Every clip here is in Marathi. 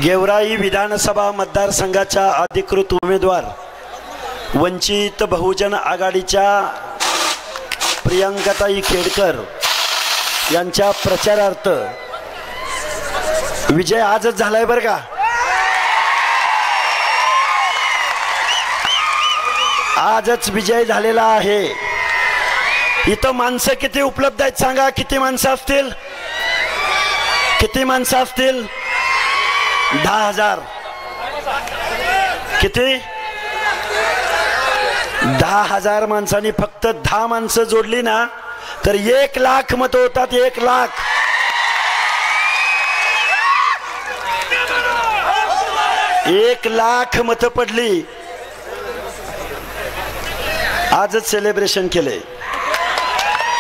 गेवराई विधानसभा मतदारसंघाच्या अधिकृत उमेदवार वंचित बहुजन आघाडीच्या प्रियंकाताई खेडकर यांच्या प्रचारार्थ विजय आजच झालाय बरं का। आजच विजय झालेला आहे। इथं माणसं किती उपलब्ध आहेत सांगा, किती माणसं असतील? किती माणसं असतील? 10,000। किती? 10,000 माणसांनी फक्त 10 माणसं जोडली ना तर 1 लाख मत होतात। 1 लाख। एक लाख मत पडली। आजच सेलिब्रेशन केले।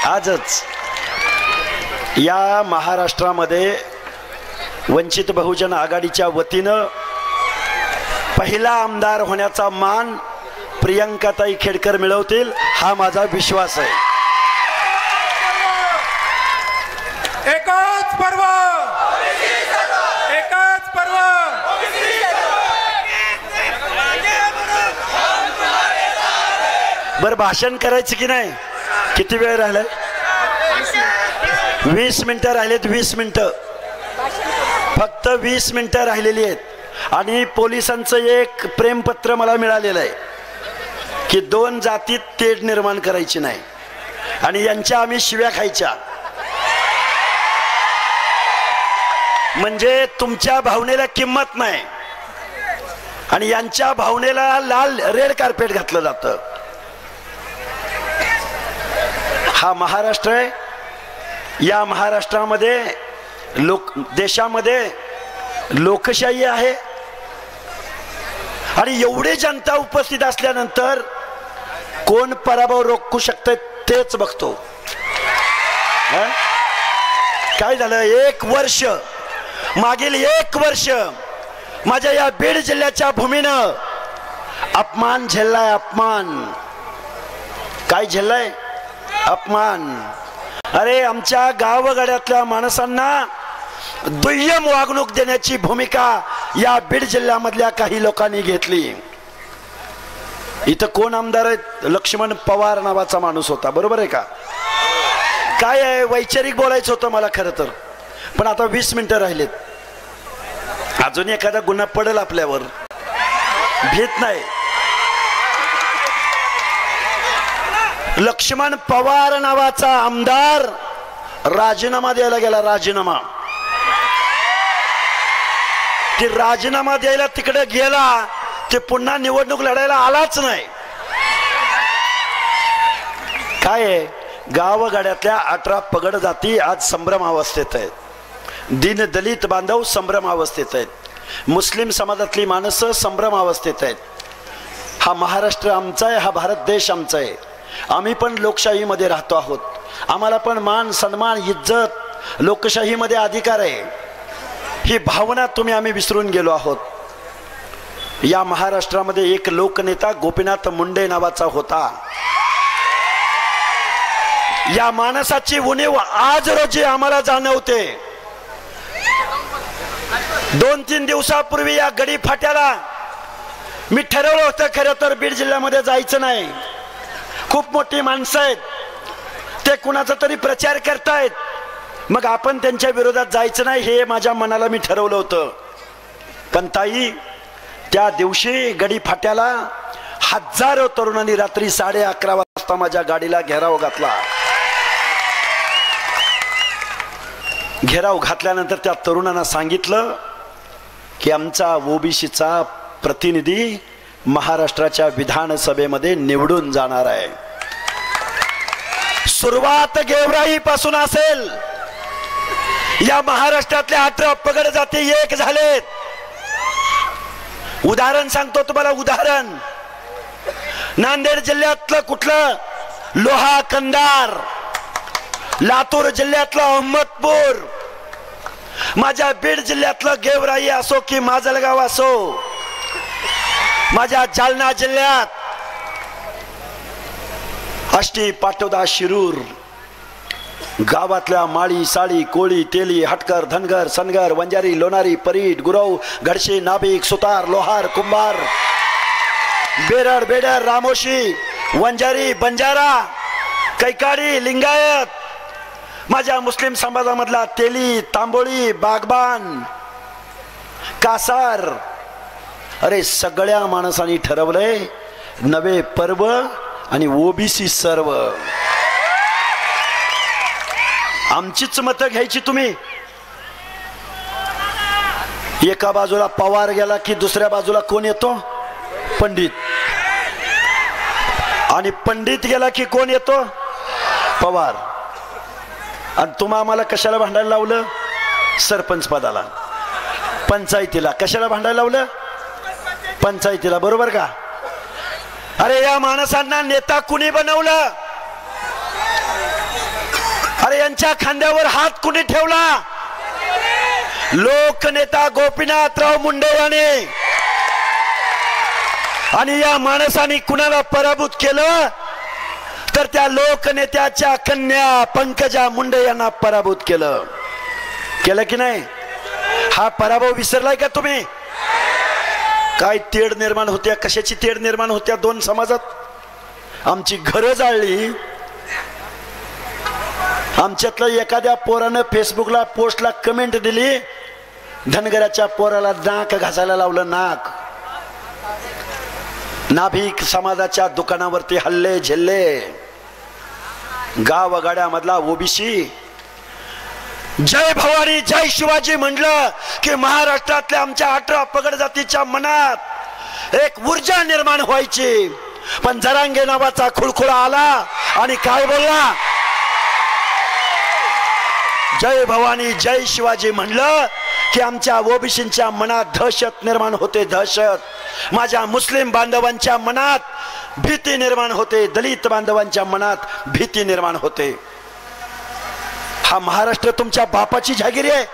आजच या महाराष्ट्रामध्ये वंचित बहुजन आघाडीच्या वतीनं पहिला आमदार होण्याचा मान प्रियंकाताई खेडकर मिळवतील हा माझा विश्वास आहे। एकच पर्व, एकच पर्व। बर भाषण करायचं की नाही? किती वेळ राहिलाय? 20 मिनिटं राहिलेत। 20 मिनिटं, फक्त 20 मिनिटं राहिलेली आहेत। आणि पोलिसांचं एक प्रेमपत्र मला मिळालेलं आहे की 2 जातीत तेढ निर्माण करायची नाही आणि यांच्या आम्ही शिव्या खायच्या। म्हणजे तुमच्या भावनेला किंमत नाही आणि यांच्या भावनेला लाल रेड कार्पेट घातलं जातं। हा महाराष्ट्र आहे। या महाराष्ट्रामध्ये देशामध्ये लोकशाही आहे आणि एवढी जनता उपस्थित असल्यानंतर कोण पराभव रोखू शकते तेच बघतो। काय झालं? 1 वर्ष, मागील 1 वर्ष माझ्या या बीड जिल्ह्याच्या भूमीनं अपमान झेललाय। अपमान काय झेललाय? अपमान। अरे आमच्या गावगाड्यातल्या माणसांना दुय्यम वागणूक देण्याची भूमिका या बीड जिल्ह्यामधल्या काही लोकांनी घेतली। इथं कोण आमदार आहेत? लक्ष्मण पवार नावाचा माणूस होता, बरोबर आहे का? काय आहे, वैचारिक बोलायचं होतं मला खरं तर, पण आता 20 मिनिटं राहिलेत। अजून एखादा गुन्हा पडेल आपल्यावर, भीत नाही। लक्ष्मण पवार नावाचा आमदार राजीनामा द्यायला गेला। राजीनामा, ते राजीनामा द्यायला तिकडे गेला, ते पुन्हा निवडणूक लढायला आलाच नाही। काय आहे? गावगाड्यातल्या 18 पगड जाती आज संभ्रम अवस्थेत आहेत। दीन दलित बांधव संभ्रम अवस्थेत आहेत। मुस्लिम समाजातली माणसं संभ्रम अवस्थेत आहेत। हा महाराष्ट्र आमचा आहे, हा भारत देश आमचा आहे। आम्ही पण लोकशाहीमध्ये राहतो आहोत। आम्हाला पण मान सन्मान इज्जत लोकशाहीमध्ये अधिकार आहे। ही भावना आम्ही विसरून गेलो आहोत। या महाराष्ट्रामध्ये एक लोकनेता गोपीनाथ मुंडे नावाचा होता। या माणसाची उणीव आज रोजी आम्हाला जाणवते। 2-3 दिवसापूर्वी या गडी फाट्याला मी ठरवलं होतं खरं तर बीड जिल्ह्यामध्ये जायचं नाही। खूप मोठी माणसं आहेत, ते कुणाचा तरी प्रचार करतायत, मग आपण त्यांच्या विरोधात जायचं नाही हे माझ्या मनाला मी ठरवलं होतं। पण ताई, त्या दिवशी गडी फाट्याला हजारो तरुणांनी रात्री 11:30 वाजता माझ्या गाडीला घेराव घातला। घेराव घातल्यानंतर त्या तरुणांना सांगितलं की आमचा ओबीसीचा प्रतिनिधी महाराष्ट्राच्या विधानसभेमध्ये निवडून जाणार आहे। सुरुवात गेवराई पासून असेल। या महाराष्ट्रातल्या 18 पगड जाती एक झालेत। उदाहरण सांगतो तुम्हाला, उदाहरण। नांदेड जिल्ह्यातलं कुठलं? लोहा कंधार। लातूर जिल्ह्यातलं अहमदपूर। माझ्या बीड जिल्ह्यातलं गेवराई असो की माजलगाव असो, माझ्या जालना जिल्ह्यात आष्टी, पाटोदा, शिरूर, गावातल्या माळी साळी कोळी तेली हटकर धनगर सनगर वंजारी लोणारी परीट गुरव गडशी नाभिक सुतार लोहार कुंभार बेरड बेडर रामोशी वंजारी बंजारा कैकाडी लिंगायत माझ्या मुस्लिम समाजामधला तेली तांबोळी बागबान कासार अरे सगळ्या माणसांनी ठरवलंय नवे पर्व आणि ओबीसी सर्व आमचीच मतं घ्यायची तुम्ही एका बाजूला पवार गेला की दुसऱ्या बाजूला कोण येतो पंडित आणि पंडित गेला की कोण येतो पवार आणि तुम्हा आम्हाला कशाला भांडायला लावलं सरपंच पदाला पंचायतीला कशाला भांडायला लावलं पंचायतीला बरोबर का अरे या माणसांना नेता कुणी बनवलं अरे यांच्या खांद्यावर हात कुणी ठेवला लोकनेता गोपीनाथराव मुंडे याने आणि या माणसांनी कुणाला पराभूत केलं तर त्या लोकनेत्याच्या कन्या पंकजा मुंडे यांना पराभूत केलं की नाही हा पराभव विसरलाय का तुम्ही काय तेढ निर्माण होत्या कशाची तेढ निर्माण होत्या दोन समाजात आमची घरं जाळली आमच्यातलं एखाद्या पोरानं फेसबुकला पोस्टला कमेंट दिली धनगराच्या पोराला नाक घासायला लावलं नाक नाभिक समाजाच्या दुकानावरती हल्ले झेल्ले गावगाड्यामधला ओबीसी जय भवानी जय शिवाजी म्हणलं की महाराष्ट्रातल्या आमच्या 18 पगड जातीच्या मनात एक ऊर्जा निर्माण व्हायची पण जरांगे नावाचा खुळखुळा आला आणि काय बोलला जय भवानी जय शिवाजी म्हणलं की आमच्या ओबीसींच्या मनात दहशत निर्माण होते दहशत माझ्या मुस्लिम बांधवांच्या मनात भीती निर्माण होते दलित बांधवांच्या मनात भीती निर्माण होते हा महाराष्ट्र तुमच्या बापाची जागीर आहे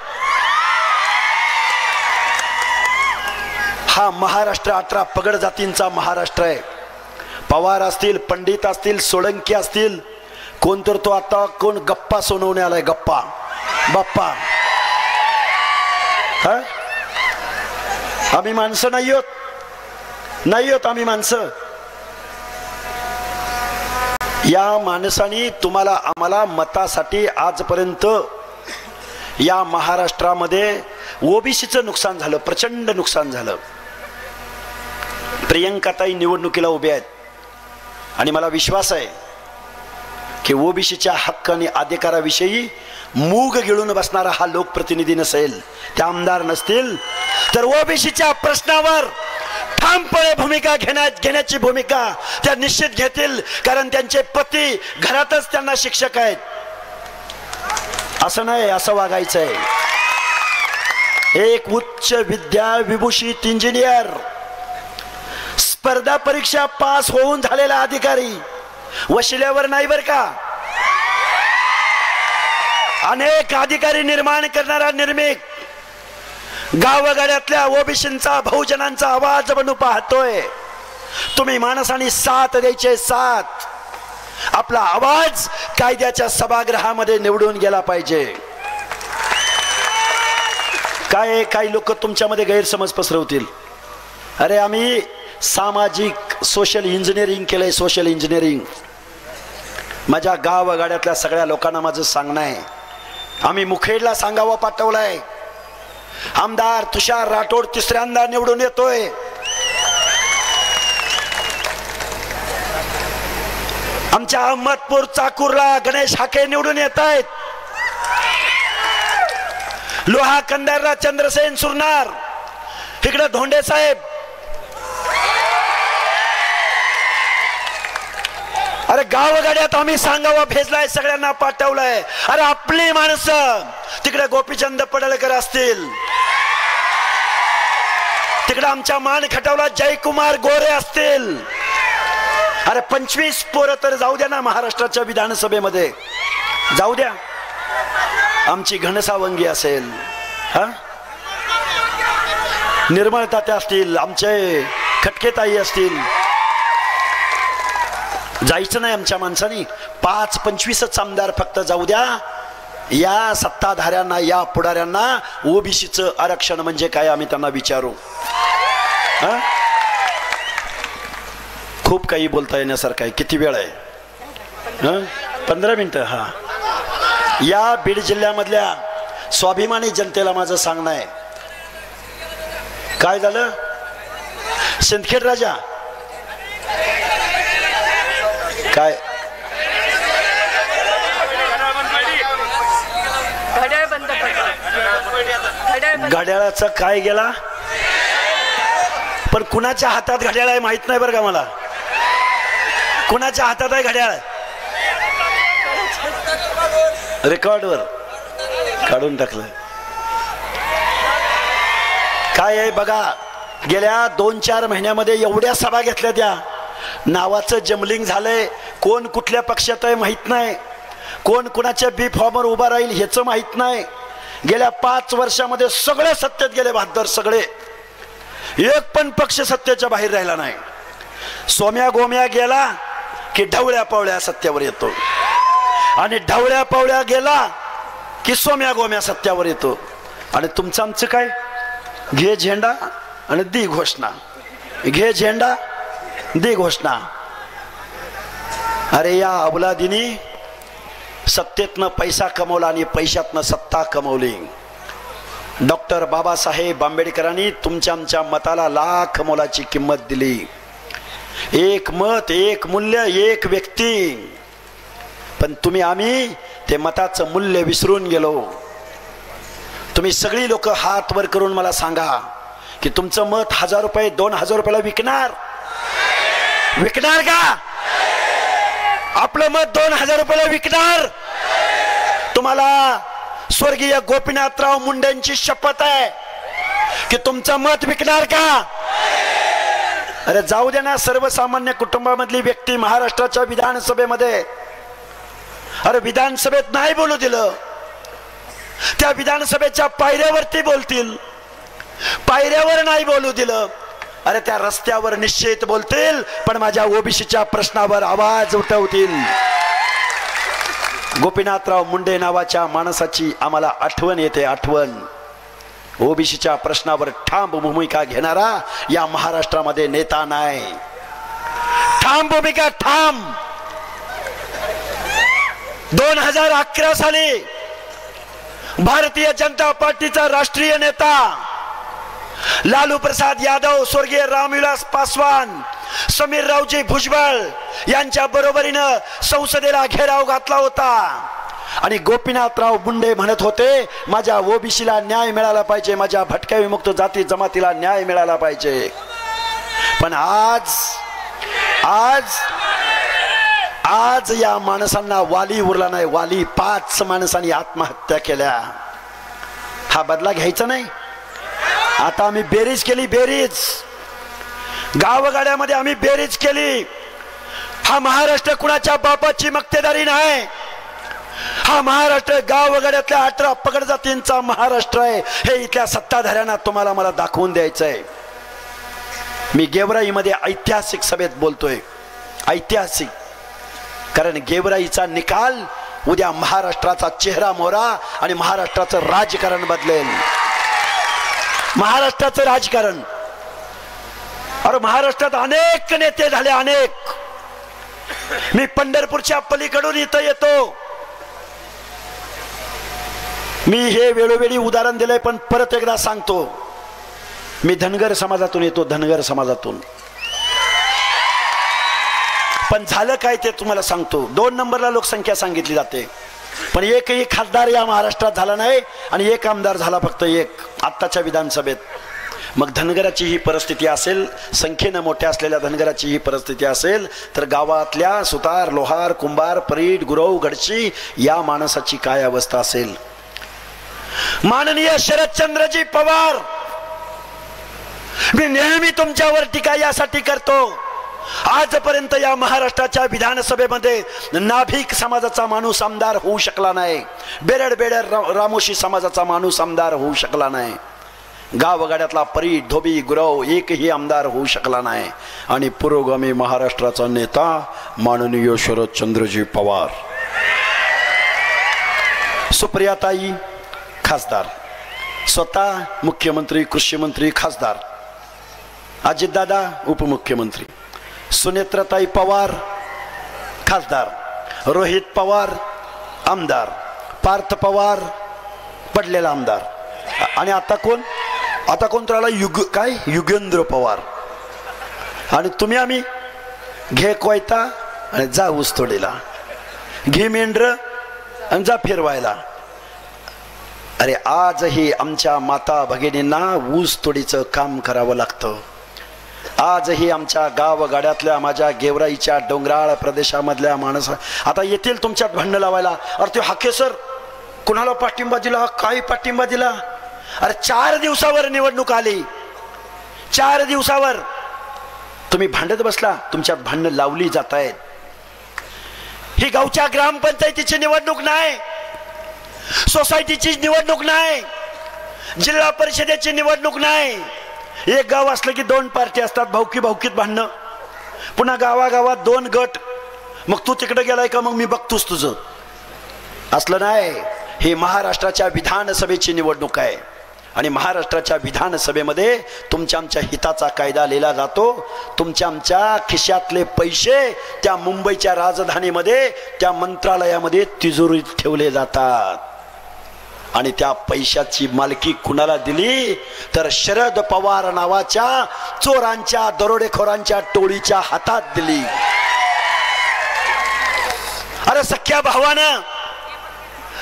हा महाराष्ट्र 18 पगड जातींचा महाराष्ट्र आहे पवार असतील पंडित असतील सोळंकी असतील कोण तर तो आता कोण गप्पा सोनवणे आलाय गप्पा बाप्पा हा आम्ही माणसं नाही होत आम्ही माणसं या माणसांनी तुम्हाला आम्हाला मतासाठी आजपर्यंत या महाराष्ट्रामध्ये ओबीसीचं नुकसान झालं प्रचंड नुकसान झालं प्रियंकाताई निवडणुकीला उभ्या आहेत आणि मला विश्वास आहे की ओबीसीच्या हक्क आणि अधिकाराविषयी मूग गिळून बसणारा हा लोकप्रतिनिधी नसेल ते आमदार नसतील तर ओबीसीच्या प्रश्नावर ठामपणे भूमिका घेण्याची भूमिका त्या निश्चित घेतील कारण त्यांचे पती घरातच त्यांना शिक्षक आहेत असं नाही असं वागायचं आहे एक उच्च विद्या विभूषित इंजिनियर स्पर्धा परीक्षा पास होऊन झालेला अधिकारी वशिल्यावर नाही बर का अनेक अधिकारी निर्माण करणारा निर्मिक गावगाड्यातल्या ओबीसींचा बहुजनांचा आवाज बनू पाहतोय तुम्ही माणसांनी साथ द्यायचे साथ आपला आवाज कायद्याच्या सभागृहामध्ये निवडून गेला पाहिजे काय काही लोक तुमच्यामध्ये गैरसमज पसरवतील अरे आम्ही सामाजिक सोशल इंजिनिअरिंग केलंय सोशल इंजिनिअरिंग माझ्या गावगाड्यातल्या सगळ्या लोकांना माझं सांगणं आहे आम्ही मुखेडला सांगावा पाठवलाय आमदार तुषार राठोड तिसऱ्यांदा निवडून येतोय आमच्या अहमदपूर चाकूरला गणेश हाके निवडून येत आहेत लोहा कंदारला चंद्रसेन सुरनार इकडे धोंडे साहेब अरे गावगाड्यात आम्ही सांगावा भेजलाय सगळ्यांना पाठवलाय अरे आपली माणसं तिकडे गोपीचंद पडळकर असतील तिकडे आमच्या मान खटावला जयकुमार गोरे असतील अरे 25 पोरं तर जाऊ द्या ना महाराष्ट्राच्या विधानसभेमध्ये जाऊ द्या आमची घनसावंगी असेल हा निर्मळ तात्या असतील आमचे खटकेताई असतील जायचं नाही आमच्या माणसानी. 5-25च आमदार फक्त जाऊ द्या. या सत्ताधाऱ्यांना, या पुढाऱ्यांना ओबीसीचं आरक्षण म्हणजे काय आम्ही त्यांना विचारू. खूप काही बोलता येण्यासारखं आहे. किती वेळ आहे? 15 मिनिटं. हा, या बीड जिल्ह्यामधल्या स्वाभिमानी जनतेला माझं सांगणं आहे. काय झालं? सिंदखेड राजा काय घड्याळाचं काय गेला? पण कुणाच्या हातात घड्याळ आहे माहित नाही बरं का मला. कुणाच्या हातात आहे घड्याळ? रेकॉर्डवर काढून टाकलं. काय आहे बघा. गेल्या 2-4 महिन्यामध्ये एवढ्या सभा घेतल्या, त्या नावाचं जमलिंग झालंय. कोण कुठल्या पक्षात आहे माहित नाही, कोण कुणाच्या बी फॉर्मवर उभा राहील ह्याचं माहित नाही. गेल्या 5 वर्षामध्ये सगळे सत्तेत गेले, बहादर सगळे. एक पण पक्ष सत्तेच्या बाहेर राहिला नाही. सोम्या गोम्या गेला की ढवळ्या पावळ्या सत्तेवर येतो, आणि ढवळ्या पावळ्या गेला की सोम्या गोम्या सत्यावर येतो. आणि तुमचं आमचं काय? घे झेंडा आणि दी घोषणा, घे झेंडा दी घोषणा. अरे या अवलादीनी सत्तेतनं पैसा कमवला आणि पैशातनं सत्ता कमवली. डॉक्टर बाबासाहेब आंबेडकरांनी तुमच्या आमच्या मताला लाख मोलाची किंमत दिली. एक मत, एक मूल्य, एक व्यक्ती. पण तुम्ही, आम्ही ते मताचं मूल्य विसरून गेलो. तुम्ही सगळी लोक हात वर करून मला सांगा की तुमचं मत 1000 रुपये, 2000 रुपयाला विकणार? विकणार का? आपलं मत 2000 रुपयाला विकणार? तुम्हाला स्वर्गीय गोपीनाथराव मुंडेंची शपथ आहे की तुमचं मत विकणार का? अरे जाऊ दे ना, सर्वसामान्य कुटुंबामधली व्यक्ती महाराष्ट्राच्या विधानसभेमध्ये, अरे विधानसभेत नाही बोलू दिलं, त्या विधानसभेच्या पायऱ्यावरती बोलतील. पायऱ्यावर नाही बोलू दिलं, अरे त्या रस्त्यावर निश्चित बोलतील, पण माझ्या ओबीसीच्या प्रश्नावर आवाज उठवतील. गोपीनाथराव मुंडे नावाच्या माणसाची आम्हाला आठवण येते, आठवण. ओबीसीच्या प्रश्नावर ठाम भूमिका घेणारा या महाराष्ट्रामध्ये नेता नाही. ठाम भूमिका, ठाम. 2011 साली भारतीय जनता पार्टीचा राष्ट्रीय नेता लालू प्रसाद यादव, स्वर्गीय रामविलास पासवान, समीर रावजी भुजबळ यांच्या बरोबरीनं संसदेला घेराव घातला होता. आणि गोपीनाथराव मुंडे म्हणत होते माझ्या ओबीसीला न्याय मिळाला पाहिजे, माझ्या भटक्या विमुक्त जाती जमातीला न्याय मिळाला पाहिजे. पण आज या माणसांना वाली उरला नाही. वाली 5 माणसांनी आत्महत्या केल्या. हा बदला घ्यायचा नाही. आता आम्ही बेरीज केली, बेरीज. गावगाड्यामध्ये आम्ही बेरीज केली. हा महाराष्ट्र कुणाच्या बापाची मक्तेदारी नाही. हा महाराष्ट्र गावगाड्यातल्या 18 पगड जातींचा महाराष्ट्र आहे. हे इथल्या सत्ताधाऱ्यांना तुम्हाला मला दाखवून द्यायचं आहे. मी गेवराईमध्ये ऐतिहासिक सभेत बोलतोय, ऐतिहासिक. कारण गेवराईचा निकाल उद्या महाराष्ट्राचा चेहरा मोहरा आणि महाराष्ट्राचं राजकारण बदलेल. महाराष्ट्राचं राजकारण. अरे महाराष्ट्रात अनेक नेते झाले, अनेक. मी पंढरपूरच्या पलीकडून इथं येतो. मी हे वेळोवेळी उदाहरण दिलंय, पण परत एकदा सांगतो. मी धनगर समाजातून येतो, धनगर समाजातून. पण झालं काय ते तुम्हाला सांगतो. 2 नंबरला लोकसंख्या सांगितली जाते, पण एकही खासदार या महाराष्ट्रात झाला नाही आणि एक आमदार झाला, फक्त एक, आत्ताच्या विधानसभेत. मग धनगराची ही परिस्थिती असेल, संख्येनं मोठ्या असलेल्या धनगराची ही परिस्थिती असेल, तर गावातल्या सुतार, लोहार, कुंभार, परीट, गुरव, गडशी या माणसाची काय अवस्था असेल. माननीय शरदचंद्रजी पवार, मी नेहमी तुमच्यावर टीका यासाठी करतो. आजपर्यंत या महाराष्ट्राच्या विधानसभेमध्ये नाभिक समाजाचा माणूस आमदार होऊ शकला नाही. बेरड रामोशी समाजाचा माणूस आमदार होऊ शकला नाही. गावगाड्यातला परी धोबी गुरव एकही आमदार होऊ शकला नाही आणि पुरोगामी महाराष्ट्राचा नेता माननीय शरदचंद्रजी पवार, सुप्रियाताई खासदार, स्वतः मुख्यमंत्री, कृषी मंत्री, खासदार, अजितदादा उपमुख्यमंत्री, सुनेत्राताई पवार खासदार, रोहित पवार आमदार, पार्थ पवार पडलेला आमदार, आणि आता कोण तर आला युगेंद्र पवार. आणि तुम्ही आम्ही घे कोयता आणि जा ऊस तोडीला, घे मेंढर आणि जा फिरवायला. अरे आजही आमच्या माता भगिनींना ऊस तोडीचं काम करावं लागतं. आजही आमच्या गावगाड्यातल्या माझ्या गेवराईच्या डोंगराळ प्रदेशामधल्या माणसं आता येतील तुमच्यात भांडण लावायला. अरे ते हाके सर कुणाला पाठिंबा दिला, काय पाठिंबा दिला? अरे 4 दिवसावर निवडणूक आली, 4 दिवसावर तुम्ही भांडत बसला. तुमच्यात भांडण लावली जात आहेत. ही गावच्या ग्रामपंचायतीची निवडणूक नाही, सोसायटीची निवडणूक नाही, जिल्हा परिषदेची निवडणूक नाही. एक गाव असलं की 2 पार्टी असतात, भाऊकी भाऊकीत भांडणं, पुन्हा गावागावात 2 गट. मग तू तिकडे गेलाय का, मग मी बघतोस तुझं. असलं नाही. ही महाराष्ट्राच्या विधानसभेची निवडणूक आहे आणि महाराष्ट्राच्या विधानसभेमध्ये तुमच्या आमच्या हिताचा कायदा लिहिला जातो. तुमच्या आमच्या खिशातले पैसे त्या मुंबईच्या राजधानीमध्ये त्या मंत्रालयामध्ये तिजोरीत ठेवले जातात आणि त्या पैशाची मालकी कुणाला दिली तर शरद पवार नावाच्या चोरांच्या दरोडेखोरांच्या टोळीच्या हातात दिली. अरे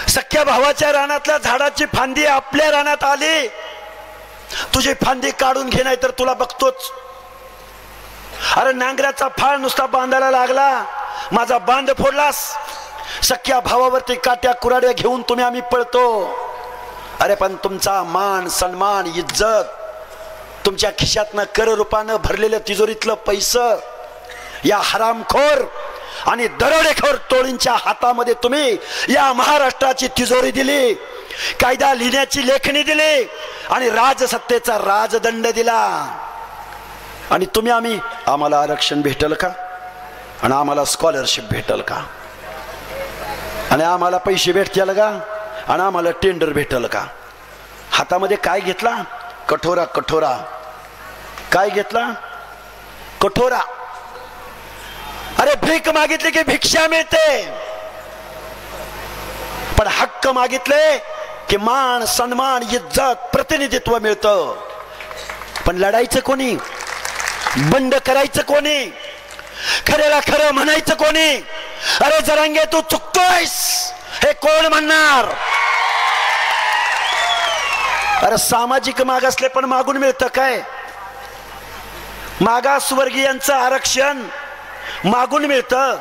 सख्या भावाच्या रानातल्या झाडाची फांदी आपल्या रानात आली, तुझी फांदी काढून घे नाही तर तुला बघतोच. अरे नांगराचा फाळ नुसता बांधायला लागला, माझा बांध फोडलास. सख्या भावावरती काट्या कुराड्या घेऊन तुम्ही आम्ही पळतो. अरे पण तुमचा मान सन्मान इज्जत, तुमच्या खिशातनं कर रूपानं भरलेलं तिजोरीतलं पैसं या हरामखोर आणि दरोडेखोर टोळींच्या हातामध्ये तुम्ही या महाराष्ट्राची तिजोरी दिली, कायदा लिहिण्याची लेखणी दिली आणि राजसत्तेचा राजदंड दिला. आणि तुम्ही आम्ही आम्हाला आरक्षण भेटल का, आणि आम्हाला स्कॉलरशिप भेटल का, आणि आम्हाला पैसे भेटतील का, आणि आम्हाला टेंडर भेटल का? हातामध्ये काय घेतला? कठोरा. काय घेतला? कठोरा. अरे भीक मागितली की भिक्षा मिळते, पण हक्क मागितले की मान सन्मान इज्जत प्रतिनिधित्व मिळतं. पण लढायचं कोणी? बंड करायचं कोणी? खऱ्याला खरं म्हणायचं कोणी? अरे जरांगे तू चुकतोयस हे कोण म्हणणार? अरे सामाजिक मागासले पण मागून मिळतं काय? मागासवर्गीयांचं आरक्षण मागून मिळतं.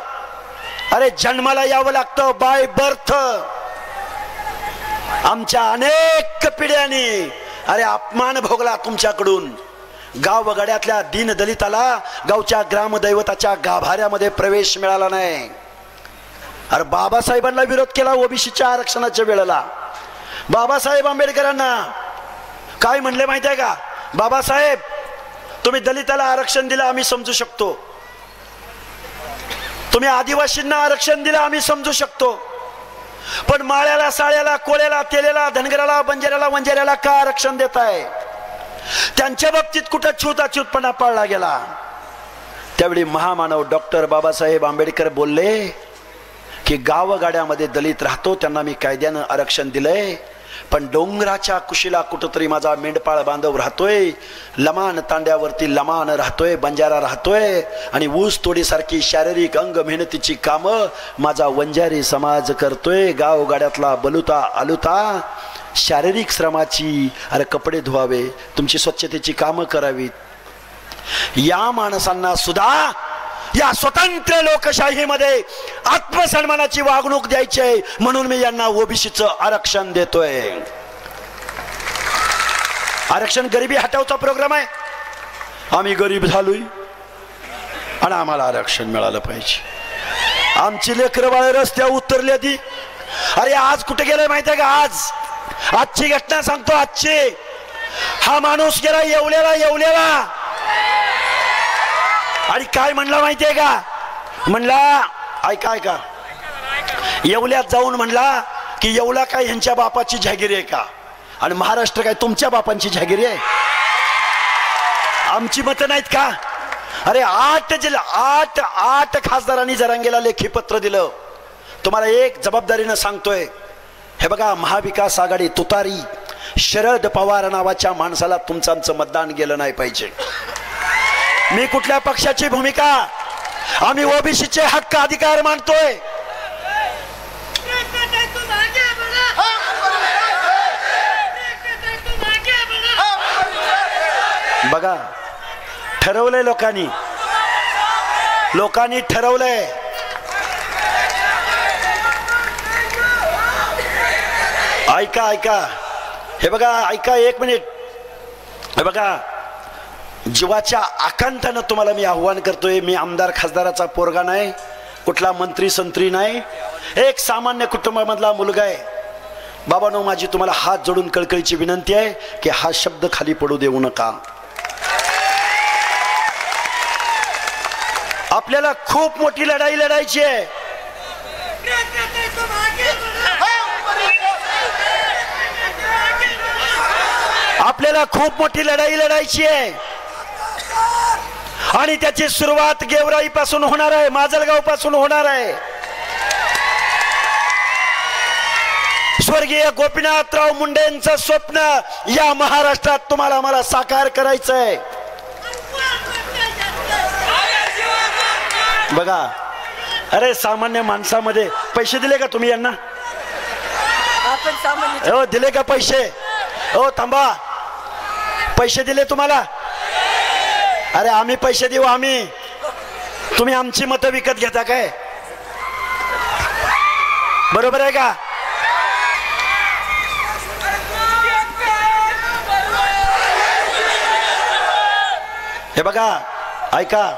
अरे जन्माला यावं लागतं बाय बर्थ. आमच्या अनेक पिढ्यांनी अरे अपमान भोगला तुमच्याकडून. गावगाड्यातल्या दीनदलिताला गावच्या ग्रामदैवताच्या गाभाऱ्यामध्ये प्रवेश मिळाला नाही. अरे बाबासाहेबांना विरोध केला ओबीसीच्या आरक्षणाच्या वेळेला. बाबासाहेब आंबेडकरांना काय म्हणले माहिती आहे का? बाबासाहेब तुम्ही दलिताला आरक्षण दिलं आम्ही समजू शकतो, तुम्ही आदिवासींना आरक्षण दिलं आम्ही समजू शकतो, पण माळ्याला साळ्याला कोळ्याला तेलेला धनगराला बंजाऱ्याला वंजाऱ्याला का आरक्षण देताय? त्यांच्या बाबतीत कुठं छूताछूतपणा पाळला गेला? त्यावेळी महामानव डॉक्टर बाबासाहेब आंबेडकर बोलले की गावगाड्यामध्ये दलित राहतो त्यांना मी कायद्यानं आरक्षण दिलंय, पण डोंगराच्या कुशीला कुठंतरी माझा मेंढपाळ बांधव राहतोय, लमान तांड्यावरती लमान राहतोय, बंजारा राहतोय, आणि ऊस तोडीसारखी शारीरिक अंग मेहनतीची कामं माझा वंजारी समाज करतोय. गावगाड्यातला बलुता आलुता शारीरिक श्रमाची अरे कपडे धुवावे, तुमची स्वच्छतेची कामं करावीत. या माणसांना सुद्धा या स्वतंत्र लोकशाहीमध्ये आत्मसन्मानाची वागणूक द्यायची आहे, म्हणून मी यांना ओबीसीचं आरक्षण देतोय. आरक्षण गरिबी हटावचा प्रोग्राम आहे. आम्ही गरीब झालोय आणि आम्हाला आरक्षण मिळालं पाहिजे. आमची लेकरं बाळ रस्त्यावर उतरली ती. अरे आज कुठे गेलंय माहिती आहे का? आजची घटना सांगतो. आजची हा माणूस गेला येवल्याला आणि काय म्हणला माहितीये का? म्हणला ऐका येवल्यात जाऊन म्हणला की येवला काय ह्यांच्या बापाची जहागिरी आहे का आणि महाराष्ट्र काय तुमच्या बापांची जहागिरी आहे? आमची मतं नाहीत का? अरे 8 खासदारांनी जरांगेला लेखी पत्र दिलं. तुम्हाला एक जबाबदारीनं सांगतोय, हे बघा, महाविकास आघाडी तुतारी शरद पवार नावाच्या माणसाला तुमचं आमचं मतदान गेलं नाही पाहिजे. मी कुठल्या पक्षाची भूमिका, आम्ही ओबीसीचे हक्क अधिकार मानतोय. बघा, ठरवलंय लोकांनी ठरवलंय. ऐका हे बघा, ऐका एक मिनिट. हे बघा, जीवाच्या आकांतानं तुम्हाला मी आव्हान करतोय. मी आमदार खासदाराचा पोरगा नाही, कुठला मंत्री संत्री नाही, एक सामान्य कुटुंबामधला मुलगा आहे. बाबांनो, माझी तुम्हाला हात जोडून कळकळीची विनंती आहे की हा शब्द खाली पडू देऊ नका. आपल्याला खूप मोठी लढाई लढायची आहे. आपल्याला खूप मोठी लढाई लढायची आहे आणि त्याची सुरुवात गेवराई पासून होणार आहे, माजलगाव पासून होणार आहे. स्वर्गीय गोपीनाथराव मुंडेंचं स्वप्न या महाराष्ट्रात तुम्हाला मला साकार करायचंय. बघा, अरे सामान्य माणसामध्ये पैसे दिले का तुम्ही यांना? हो, दिले का पैसे? हो थांबा, पैसे दिले तुम्हाला? अरे आम्ही पैसे देऊ, आम्ही. तुम्ही आमची मतं विकत घेता काय? बरोबर आहे का? हे बघा, ऐका,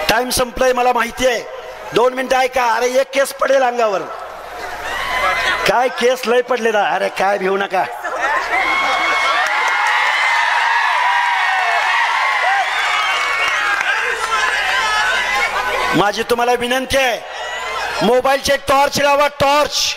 टाइम संपलाय मला माहिती आहे. 2 मिनिटं ऐका. अरे एक केस पडेल अंगावर. काय केस लय पडले ना. अरे काय भिवू नका. माझी तुम्हाला विनंती आहे, मोबाईलचे टॉर्च लावा, टॉर्च.